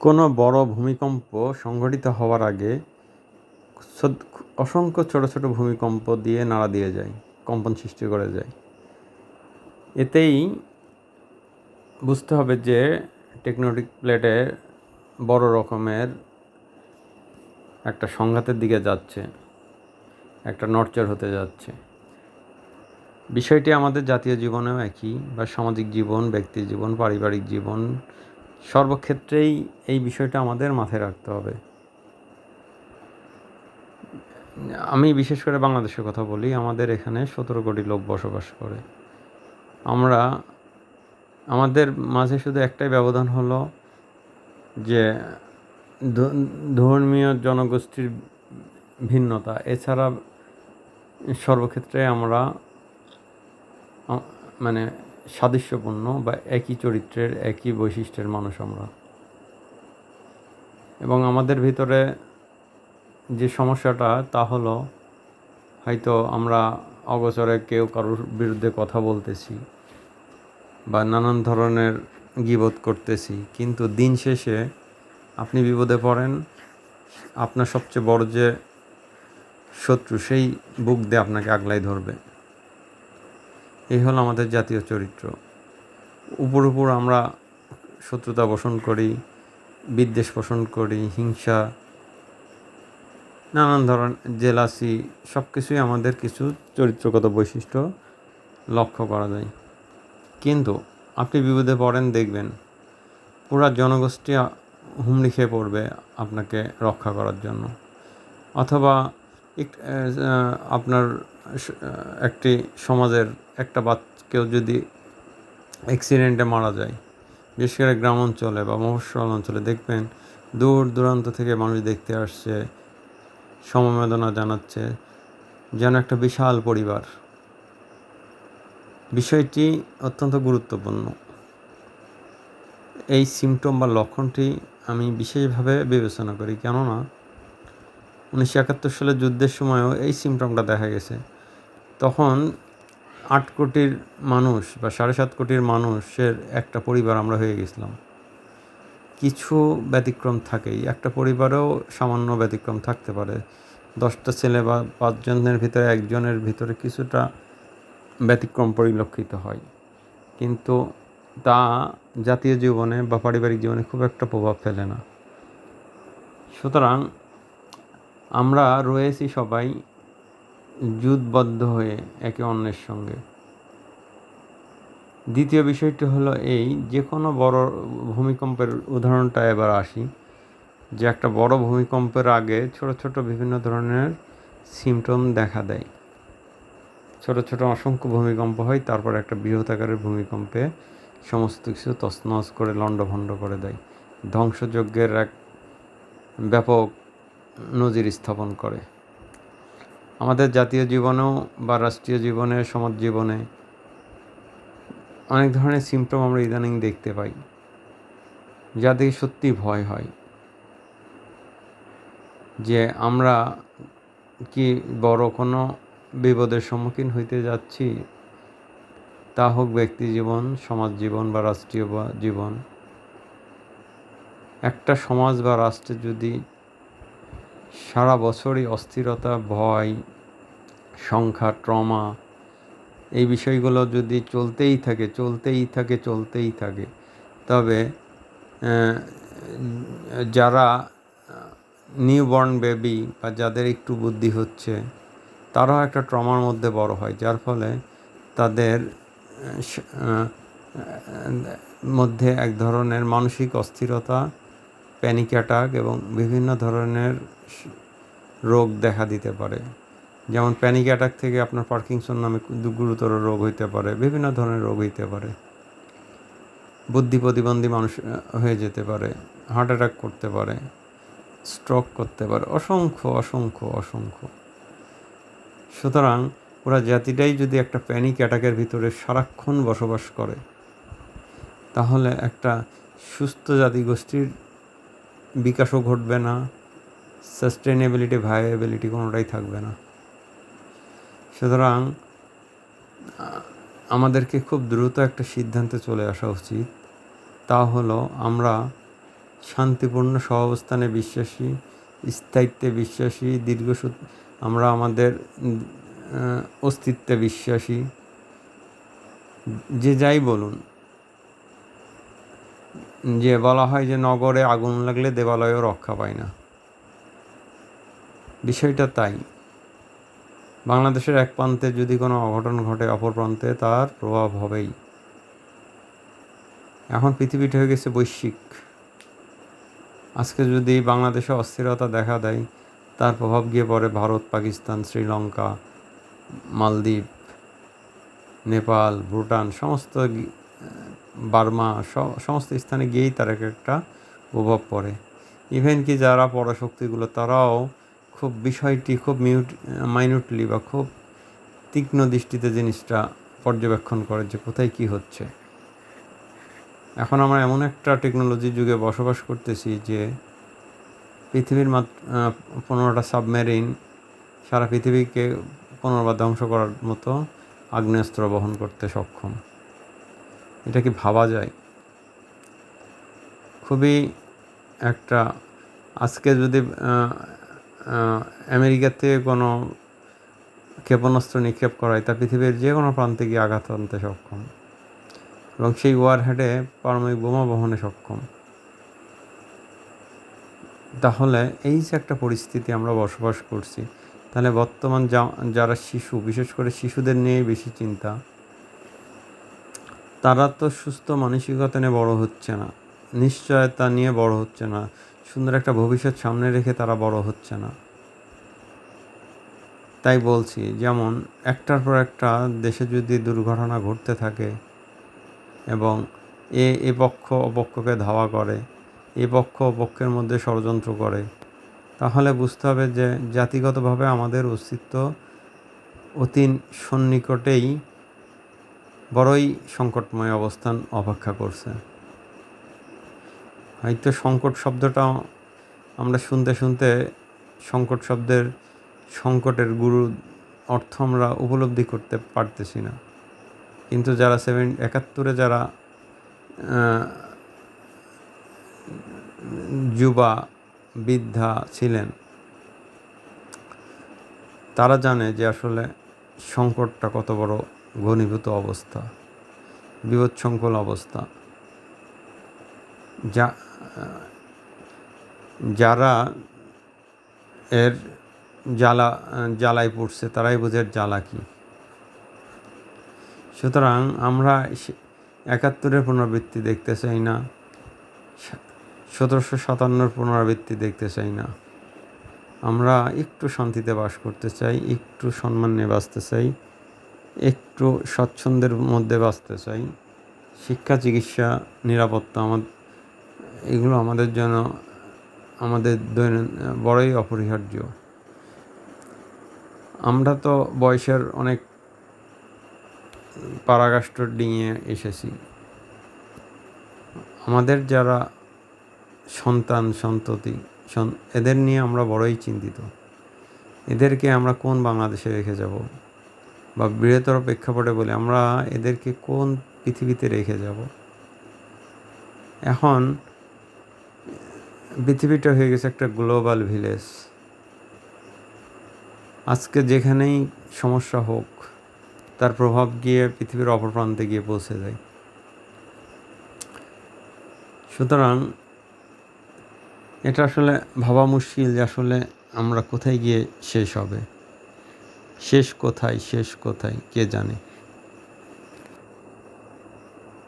কোনো বড় ভূমিকম্প সংঘটিত হওয়ার আগে অসংখ্য ছোট ছোট ভূমিকম্প দিয়ে নাড়া দিয়ে যায়, কম্পন সৃষ্টি করে যায়। এতেই বুঝতে হবে যে টেকটনিক প্লেটে বড় রকমের একটা সংঘাতের দিকে যাচ্ছে, একটা নড়চড় হতে যাচ্ছে। বিষয়টি আমাদের জাতীয় জীবনেও একই, বা সামাজিক জীবন, ব্যক্তি জীবন, পারিবারিক জীবন, সর্বক্ষেত্রেই এই বিষয়টা আমাদের মাথায় রাখতে হবে। আমি বিশেষ করে বাংলাদেশের কথা বলি। আমাদের এখানে 17 কোটি লোক বসবাস করে। আমাদের মাঝে শুধু একটাই ব্যবধান হলো যে ধর্মীয় জনগোষ্ঠীর ভিন্নতা। এছাড়া সর্বক্ষেত্রে আমরা মানে সাদৃশ্যপূর্ণ বা একই চরিত্রের, একই বৈশিষ্ট্যের মানুষ আমরা। এবং আমাদের ভিতরে যে সমস্যাটা তা হলো, হয়তো আমরা অগোচরে কেউ কারোর বিরুদ্ধে কথা বলতেছি বা নানান ধরনের গীবত করতেছি, কিন্তু দিন শেষে আপনি বিপদে পড়েন, আপনার সবচেয়ে বড় যে শত্রু সেই বুক দিয়ে আপনাকে আগলাই ধরবে। এই হলো আমাদের জাতীয় চরিত্র। উপর আমরা শত্রুতা পোষণ করি, বিদ্বেষ পোষণ করি, হিংসা, নানান ধরনের জেলাসি, সব কিছুই আমাদের কিছু চরিত্রগত বৈশিষ্ট্য লক্ষ্য করা যায়। কিন্তু আপনি বিপদে পড়েন, দেখবেন পুরা জনগোষ্ঠী হুমড়ি খেয়ে পড়বে আপনাকে রক্ষা করার জন্য। অথবা আপনার একটি সমাজের একটা কেউ যদি অ্যাক্সিডেন্টে মারা যায়, বিশেষ করে গ্রাম অঞ্চলে বা মফস্বল অঞ্চলে, দেখবেন দূর দূরান্ত থেকে মানুষ দেখতে আসছে, সমবেদনা জানাচ্ছে, যেন একটা বিশাল পরিবার। বিষয়টি অত্যন্ত গুরুত্বপূর্ণ। এই সিমটম বা লক্ষণটি আমি বিশেষভাবে বিবেচনা করি, কেননা 1971 সালের যুদ্ধের সময়ও এই সিমটমটা দেখা গেছে। তখন 8 কোটির মানুষ বা 7.5 কোটির মানুষের একটা পরিবার আমরা হয়ে গেছিলাম। কিছু ব্যতিক্রম থাকেই, একটা পরিবারেও সামান্য ব্যতিক্রম থাকতে পারে। 10টা ছেলে বা 5 জনের ভিতরে একজনের ভিতরে কিছুটা ব্যতিক্রম পরিলক্ষিত হয়, কিন্তু তা জাতীয় জীবনে বা পারিবারিক জীবনে খুব একটা প্রভাব ফেলে না। সুতরাং আমরা রয়েছি সবাই জোটবদ্ধ হয়ে একে অন্যের সঙ্গে। দ্বিতীয় বিষয়টি হলো এই, যে কোনো বড় ভূমিকম্পের উদাহরণটা এবার আসি, যে একটা বড় ভূমিকম্পের আগে ছোট ছোট বিভিন্ন ধরনের সিমটম দেখা দেয়। ছোট ছোট অসংখ্য ভূমিকম্প হয়, তারপর একটা বৃহৎ আকারের ভূমিকম্পে সমস্ত কিছু তছনছ করে লণ্ডভণ্ড করে দেয়, ধ্বংসযজ্ঞের এক ব্যাপক নজির স্থাপন করে। আমাদের জাতীয় জীবনেও বা রাষ্ট্রীয় জীবনে, সমাজ জীবনে অনেক ধরনের সিমটম আমরা ইদানিং দেখতে পাই, যা দেখে সত্যি ভয় হয় যে আমরা কি বড় কোনো বিপদের সম্মুখীন হইতে যাচ্ছি, তা হোক ব্যক্তি জীবন, সমাজ জীবন বা রাষ্ট্রীয় জীবন। একটা সমাজ বা রাষ্ট্রে যদি সারা বছরই অস্থিরতা, ভয়, সংখ্যা, ট্রমা, এই বিষয়গুলো যদি চলতেই থাকে, তবে যারা নিউবর্ন বেবি বা যাদের একটু বুদ্ধি হচ্ছে, তারাও একটা ট্রমার মধ্যে বড় হয়, যার ফলে তাদের মধ্যে এক ধরনের মানসিক অস্থিরতা, প্যানিক অ্যাটাক এবং বিভিন্ন ধরনের রোগ দেখা দিতে পারে। যেমন প্যানিক অ্যাটাক থেকে আপনার পার্কিনসন নামে গুরুতর রোগ হইতে পারে, বিভিন্ন ধরনের রোগ হইতে পারে, বুদ্ধি প্রতিবন্ধী মানুষ হয়ে যেতে পারে, হার্ট অ্যাটাক করতে পারে, স্ট্রোক করতে পারে, অসংখ্য অসংখ্য অসংখ্য। সুতরাং পুরা জাতিটাই যদি একটা প্যানিক অ্যাটাকের ভিতরে সারাক্ষণ বসবাস করে, তাহলে একটা সুস্থ জাতিগোষ্ঠীর বিকাশও ঘটবে না, সাস্টেনেবিলিটি, ভায়াবিলিটি কোনোটাই থাকবে না। সুতরাং আমাদেরকে খুব দ্রুত একটা সিদ্ধান্তে চলে আসা উচিত, তা হলো আমরা শান্তিপূর্ণ সহাবস্থানে বিশ্বাসী, স্থায়িত্বে বিশ্বাসী, আমরা আমাদের অস্তিত্বে বিশ্বাসী। যে যাই বলুন, যে বলা হয় যে নগরে আগুন লাগলে দেবালয়ও রক্ষা পায় না, বিষয়টা তাই। বাংলাদেশের এক প্রান্তে যদি কোনো অঘটন ঘটে, অপর প্রান্তে তার প্রভাব হবেই। এখন পৃথিবীটা হয়ে গেছে বৈশ্বিক। আজকে যদি বাংলাদেশে অস্থিরতা দেখা দেয়, তার প্রভাব গিয়ে পড়ে ভারত, পাকিস্তান, শ্রীলঙ্কা, মালদ্বীপ, নেপাল, ভুটান, বার্মা, সমস্ত স্থানে গিয়েই তার একটা প্রভাব পড়ে। ইভেন কি যারা পরাশক্তিগুলো, তারাও খুব বিষয়টি খুব মাইনিউটলি বা খুব তীক্ষ্ণ দৃষ্টিতে জিনিসটা পর্যবেক্ষণ করে যে কোথায় কি হচ্ছে। এখন আমরা এমন একটা টেকনোলজির যুগে বসবাস করতেছি যে পৃথিবীর মাত্র 15টা সাবমেরিন সারা পৃথিবীকে পুনর্বার ধ্বংস করার মতো আগ্নেয়াস্ত্র বহন করতে সক্ষম। এটা কি ভাবা যায়? খুবই একটা, আজকে যদি আমেরিকার থেকে কোনো ক্ষেপণাস্ত্র নিক্ষেপ করায়, তা পৃথিবীর যে কোনো প্রান্তে গিয়ে আঘাত আনতে সক্ষম এবং সেই ওয়ারহেডে পারমাণবিক বোমা বহনে সক্ষম। তাহলে এই যে একটা পরিস্থিতি আমরা বসবাস করছি, তাহলে বর্তমান যারা শিশু, বিশেষ করে শিশুদের নিয়ে বেশি চিন্তা, তারা তো সুস্থ মানসিকতা নিয়ে বড় হচ্ছে না, নিশ্চয়তা নিয়ে বড় হচ্ছে না, সুন্দর একটা ভবিষ্যৎ সামনে রেখে তারা বড় হচ্ছে না। তাই বলছি, যেমন একটার পর একটা দেশে যদি দুর্ঘটনা ঘটতে থাকে এবং এ পক্ষ অপক্ষকে ধাওয়া করে, এ পক্ষ অপক্ষের মধ্যে ষড়যন্ত্র করে, তাহলে বুঝতে হবে যে জাতিগতভাবে আমাদের অস্তিত্ব অতি সন্নিকটেই বড়ই সংকটময় অবস্থান অপেক্ষা করছে। হয়তো সংকট শব্দটা আমরা শুনতে শুনতে সংকটের গুরু অর্থ আমরা উপলব্ধি করতে পারতেছি না, কিন্তু যারা 71 যারা যুবা বৃদ্ধা ছিলেন, তারা জানে যে আসলে সংকটটা কত বড় ঘনীভূত অবস্থা, বিপদসংকুল অবস্থা। যারা এর জ্বালায় পড়ছে, তারাই বোঝে জ্বালা কি। সুতরাং আমরা 71 পুনরাবৃত্তি দেখতে চাই না, 1757 পুনরাবৃত্তি দেখতে চাই না। আমরা একটু শান্তিতে বাস করতে চাই, একটু সম্মান নিয়ে বাঁচতে চাই, একটু স্বচ্ছন্দের মধ্যে বাঁচতে চাই। শিক্ষা, চিকিৎসা, নিরাপত্তা, এগুলো আমাদের জন্য আমাদের বড়ই অপরিহার্য। আমরা তো বয়সের অনেক পারাকাষ্ঠ ডিঙিয়ে এসেছি। আমাদের যারা সন্ততি, এদের নিয়ে আমরা বড়ই চিন্তিত। এদেরকে আমরা কোন বাংলাদেশে রেখে যাব, বা বৃহত্তর প্রেক্ষাপটে বলে আমরা এদেরকে কোন পৃথিবীতে রেখে যাব। এখন পৃথিবীটা হয়ে গেছে একটা গ্লোবাল ভিলেজ। আজকে যেখানেই সমস্যা হোক, তার প্রভাব গিয়ে পৃথিবীর অপর প্রান্তে গিয়ে পৌঁছে যায়। সুতরাং এটা আসলে ভাবা মুশকিল যে আসলে আমরা কোথায় গিয়ে শেষ হবে, শেষ কোথায় কে জানে।